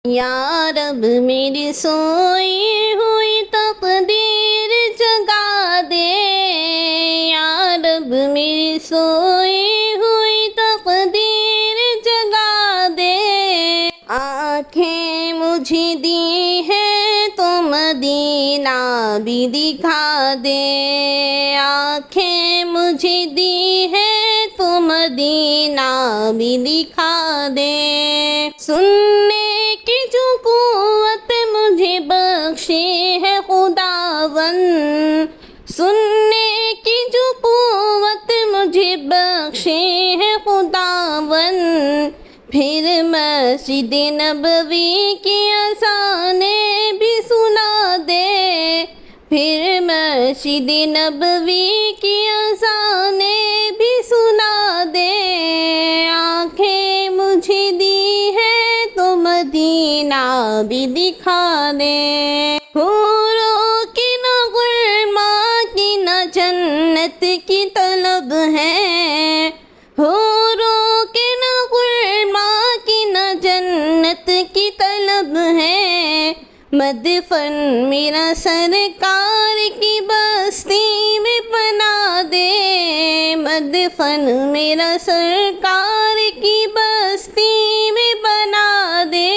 یا رب میری سوئی ہوئی تقدیر جگا دے، یا رب میری سوئی ہوئی تقدیر جگا دے، آنکھیں مجھے دی ہیں تو مدینہ بھی دکھا دے، آنکھیں مجھے دی ہیں تو مدینہ بھی دکھا دے، سننے کی جو قوت مجھے بخشی ہے خداوند، سننے کی جو قوت مجھے بخشی ہے خداوند، پھر مسجد نبوی کی اذانیں بھی سنا دے، پھر مسجد نبوی کی اذانیں بھی سنا دے، آنکھیں مجھے دی ہے تو مدینہ بھی دکھا دے، حوروں کی نہ غلماں کی نہ جنت کی طلب ہے، حوروں کی نہ غلماں کی نہ جنت کی طلب ہے، مدفن میرا سرکار کی بستی میں بنا دے، مدفن میرا سرکار کی بستی میں بنا دے،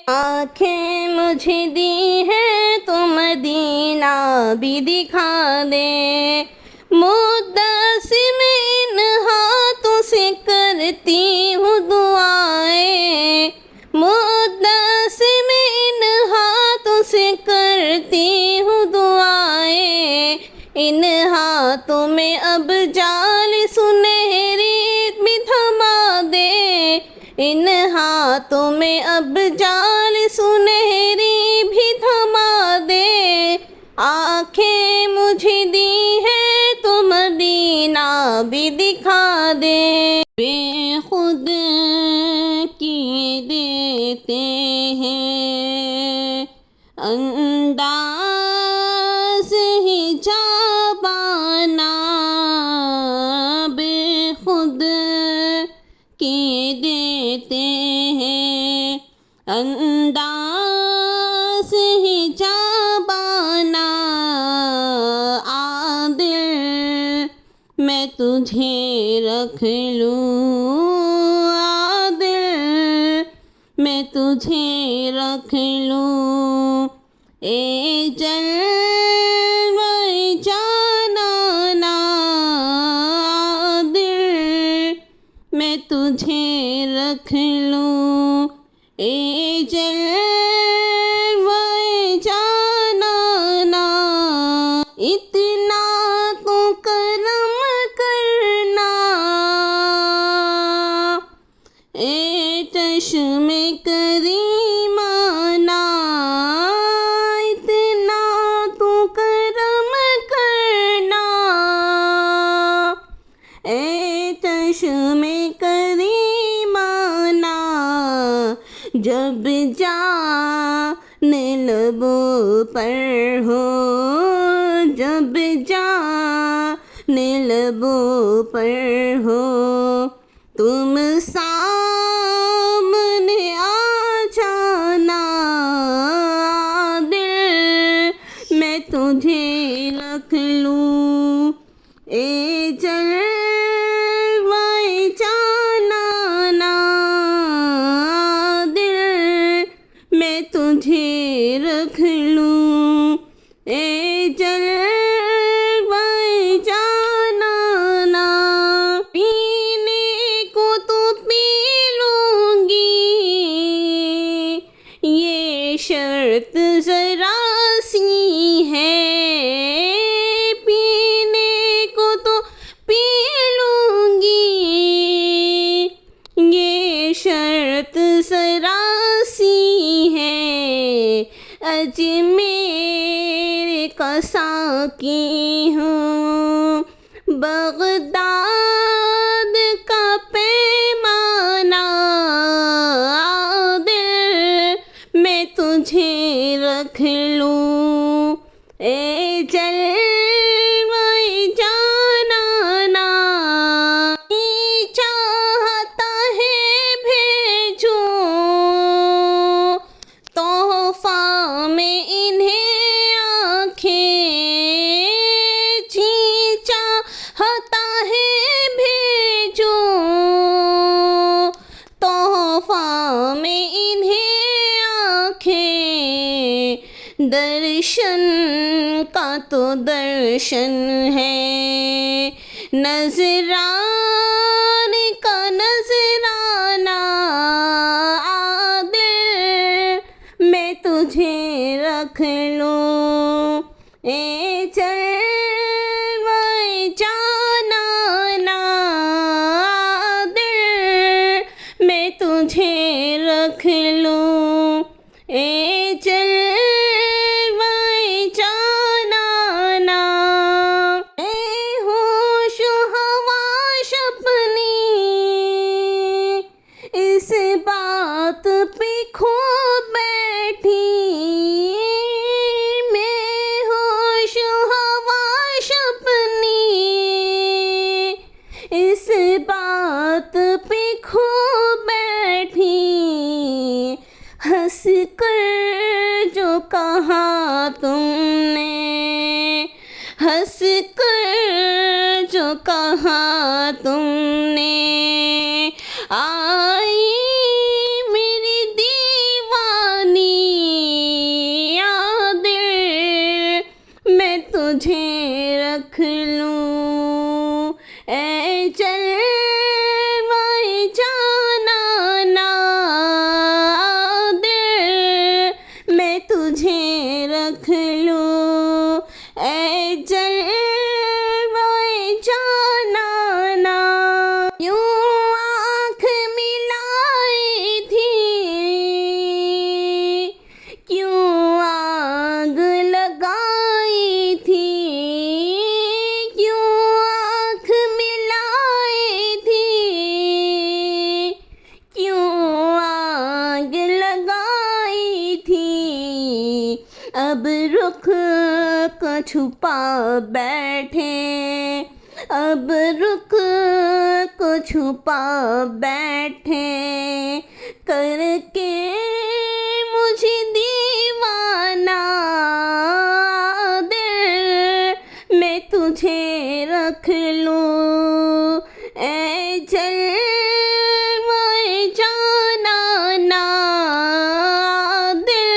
آنکھیں مجھے دی ہیں تو مدینہ بھی دکھا دے، مدثر میں ان ہاتھوں سے کرتی ہوں دعائیں، مدثر میں ان ہاتھوں سے کرتی ہوں دعائیں، ان ہاتھوں میں اب جال سنہری بھی تھما دے، ان ہاتھوں میں اب جال سنہری بھی تھما دے، آنکھیں مجھے دی ہیں تو مدینہ بھی دکھا دے، بے خود کی دیتے ہیں انداز ہی جابانا، بے خود کی دیتے ہیں انداز ہی جابانا، عادل میں تجھے رکھ لوں، عادل میں تجھے رکھ لوں، اے جلوہ جانانا، عادل میں تجھے رکھ لوں، اے جلوہ جانانا، اتنا تو کرم کرنا، اے چشم کریمانہ، اتنا تو کرم کرنا، اے چشم کریمانہ، جب جان لبوں پر ہو، جب جان لبوں پر ہو، تم سامنے آ جانا، عادل میں تجھے رکھ لوں، اے جلوہ جانانا، عادل میں تجھے رکھ لوں، اے جلوہ جانانا، پینے کو تو پی لوں گی، یہ شرط ذرا سی ہے، پینے کو تو پی لوں گی، یہ شرط ذرا سی ہے، اجمیر کا ساقی ہوں، بغداد کا پیمانہ، عادل میں تجھے رکھ لوں، اے جلوہ جانانا، چاہتا ہے بھیجوں درشن کا تو درشن ہے، نذرانے کا نذرانہ عادل، میں تجھے رکھ لوں اے جلوۂ جانانہ عادل، میں تجھے رکھ لوں اے جلوۂ جانانہ، اے ہوش و حواس اپنی اس بات پہ کھو بیٹھی، میں ہوش و حواس اپنی اس بات پہ کھو بیٹھی، ہنس کر جو کہا تم نے، ہنس کر جو کہا تم نے، آئی میری دیوانی عادل، میں تجھے رکھ لوں اے جلوۂ جانانہ عادل، میں تجھے رکھ لوں اے جلوۂ جانانہ، یوں آنکھ ملائی تھی، کیوں آگ لگائی تھی، کیوں آنکھ ملائی تھی، کیوں آگ لگائی تھی، اب رخ کو چھپا بیٹھے، اب رخ کو چھپا بیٹھے، کر کے مجھے دیوانہ عادل، میں تجھے رکھ لوں اے جلوۂ جانانہ عادل،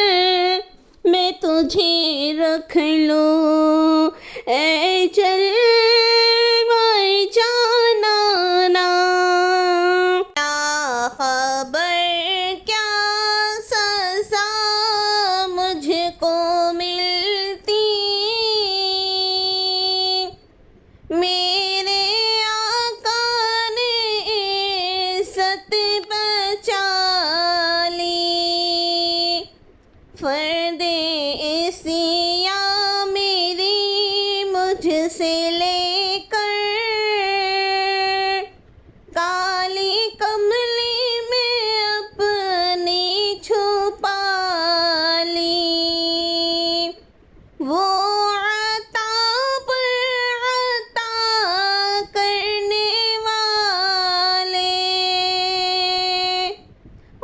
میں تجھے رکھ لوں اے جلوۂ جانانہ، کیا خبر کیا سزا مجھ کو ملتی، میرے آقا نے عزت بچا لی، فرد عصیاں میری مجھ سے لے کر کالی کملی میں اپنی چھپا لی، وہ عطا پر عطا کرنے والے،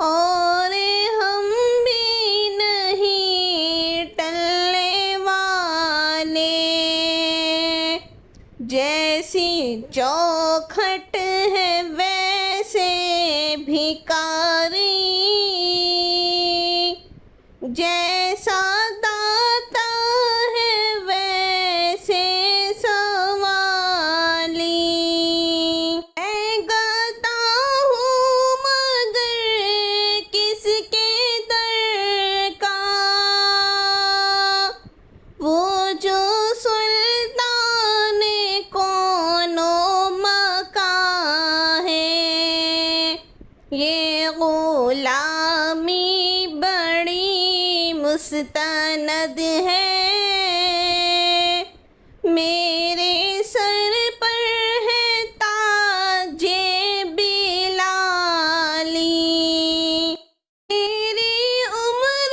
اور ہم بھی نہیں ٹلنے والے، جیسی چوکھٹ ہے ویسے بھکاری، جیسا داتا ہے ویسے سوالی، میں گاتا ہوں مگر کس کے در کا، وہ جو سلطان کون و مکان ہے، یہ غلامی بڑی مستند ہے، میرے سر پر ہے تاج بلالی، میری عمر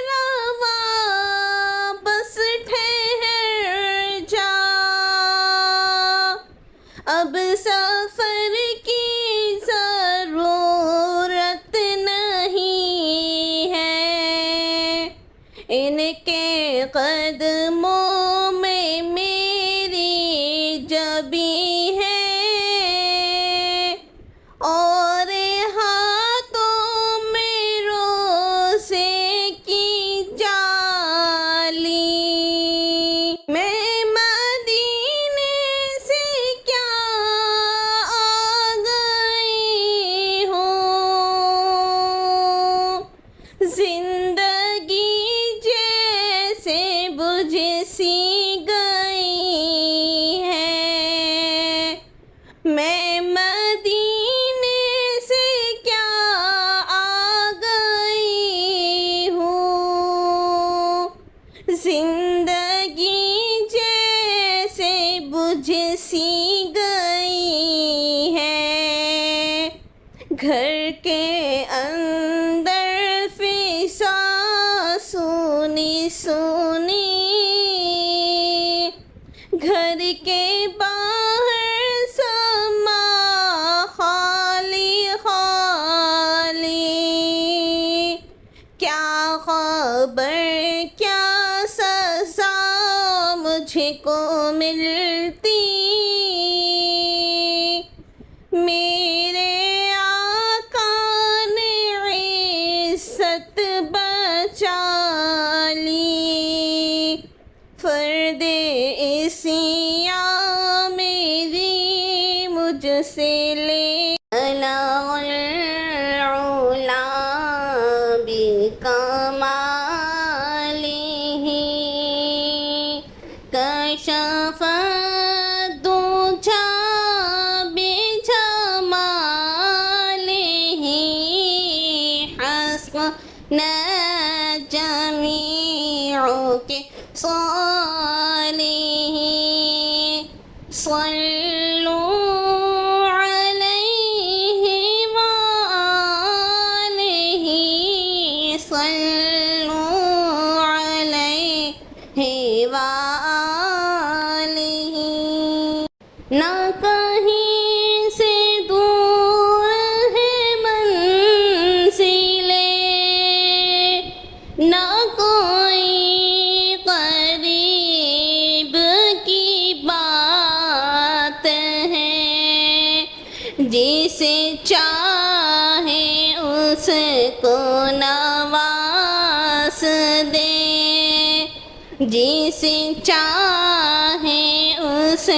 رواں بس ٹھہر جا، اب سفر کی ضرورت نہیں ہے، ان کے قدموں میں میری جبی ہے، اور ہاتھوں میں روزے کی جا زندگی جیسے بجھ سی گئی ہے، میں مدینے سے کیا آ گئی ہوں، زندگی جیسے بجھ سی گئی ہے، گھر کے اندر فضا سونی سونی، گھر کے باہر سما خالی خالی، کیا خبر کیا سزا مجھ کو ملتی، میرے آقا نے عزت بچا لی، فرد عصیاں میری مجھ سے لے، بلغ العلا بکمالہ، کشف الدجی بجمالہ، حسن جمیع خصالہ، صلوا علیہ وآلہ، صلوا علیہ وآلہ، نہ کہیں سے دور ہے منزلیں، نہ کوئی قریب کی بات ہے، جسے چاہے اس کو نواز دے، جسے چاہے اس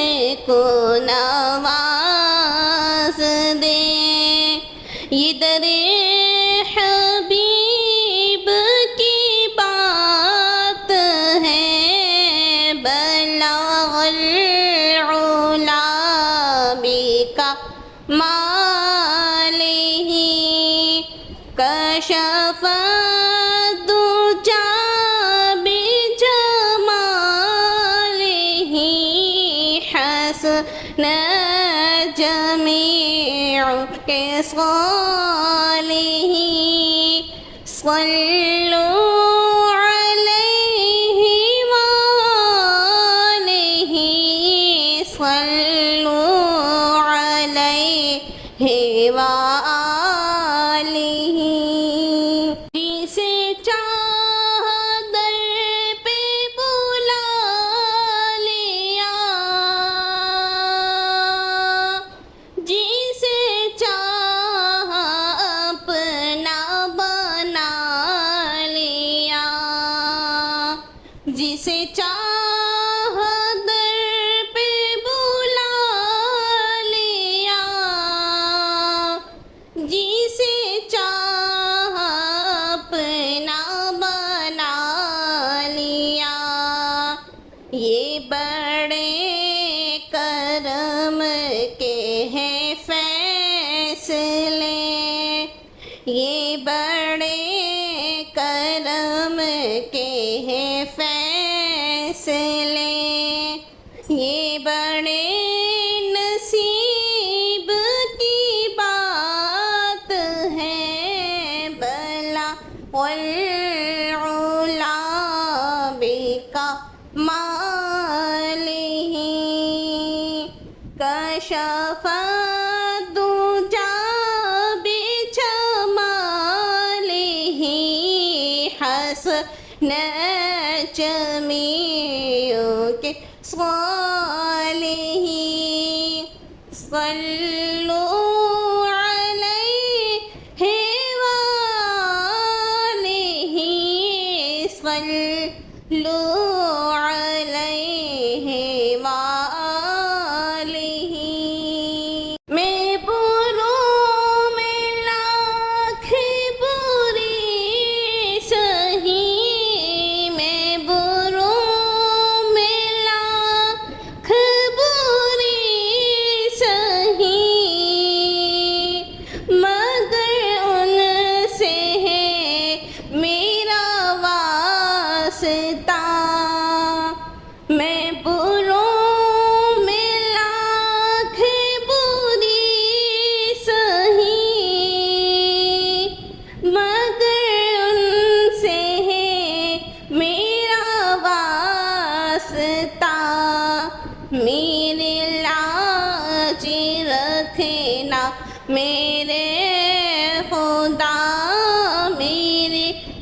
کو نواز دے، یہ در حبیب کی بات ہے، بلغ العلا بکمالہ، کشف الدجی بجمالہ، حسن جمیع خصالہ، صلوا علیہ وآلہ، صلوا علیہ وآلہ، جسے چاہ در پہ بلا لیا، جسے چاہ اپنا بنا لیا، جسے چاہ در پہ بلا لیا، جسے چاہ اپنا بنا لیا، یہ بڑے کرم کے ہیں فیصلے، یہ بڑے کرم کے ہیں فیصلے، یہ بڑے نصیب کی بات ہے، بلغ العلا بکمالہ، کشف الدجی بجمالہ، حسن جمیع خصالہ، صلوا علیہ وآلہ، صلوا علیہ وآلہ، میں بروں میں لاکھ بری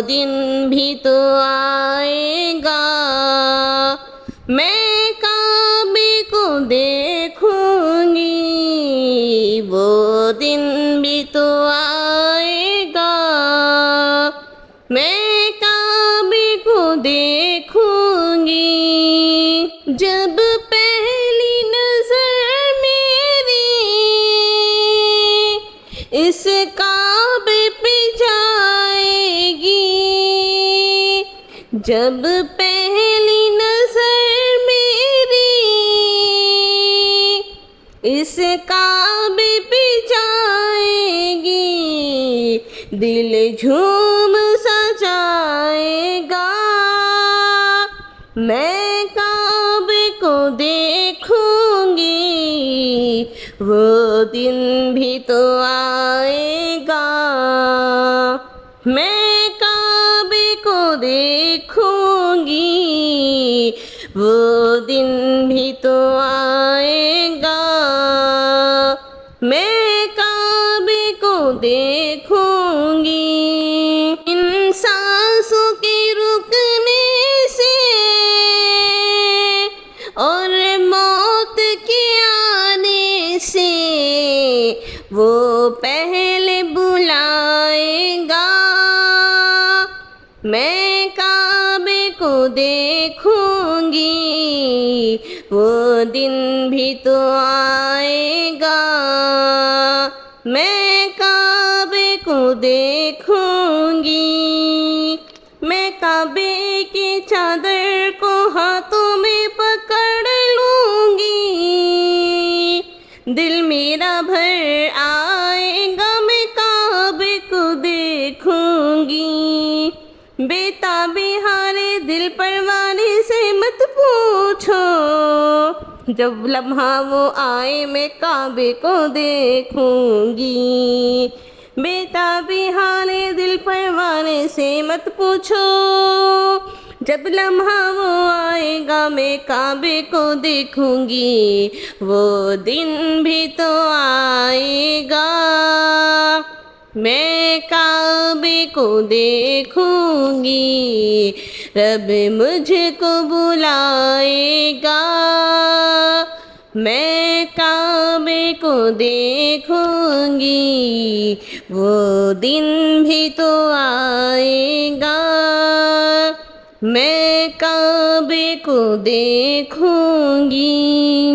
دن بھی تو آئے گا، میں کعبے کو دیکھوں گی، وہ دن بھی تو آئے گا، میں کعبے کو دیکھوں گی، جب پہلی نظر میری اس کعبے پہ جائے گی، جب پہلی نظر میری اس کعبے پہ جائے گی، دل جھوم سا جائے گا، میں کعبے کو دیکھوں گی، وہ دن بھی تو آئے گا، میں کعبے کو دیکھوں گی، وہ دن بھی تو آئے گا، میں کعبے کو دیکھوں گی، ان سانسوں کے رکنے سے اور موت کے آنے سے وہ پہلے بلائے گا، میں کعبے کو دیکھوں گی، وہ دن بھی تو آئے گا، میں کعبے کو دیکھوں گی، میں کعبے کی چادر کو ہاتھوں میں پکڑ لوں گی، دل میرا بھر آئے گا، میں کعبے کو دیکھوں گی، بےتابی حالِ دل پروانے سے مت پوچھو، جب لمحہ وہ آئے میں کعبے کو دیکھوں گی، بےتابی حالِ دل پروانے سے مت پوچھو، جب لمحہ وہ آئے گا میں کعبے کو دیکھوں گی، وہ دن بھی تو آئے گا، میں کعبے کو دیکھوں گی، رب مجھ کو بلائے گا، میں کعبے کو دیکھوں گی، وہ دن بھی تو آئے گا، میں کعبے کو دیکھوں گی۔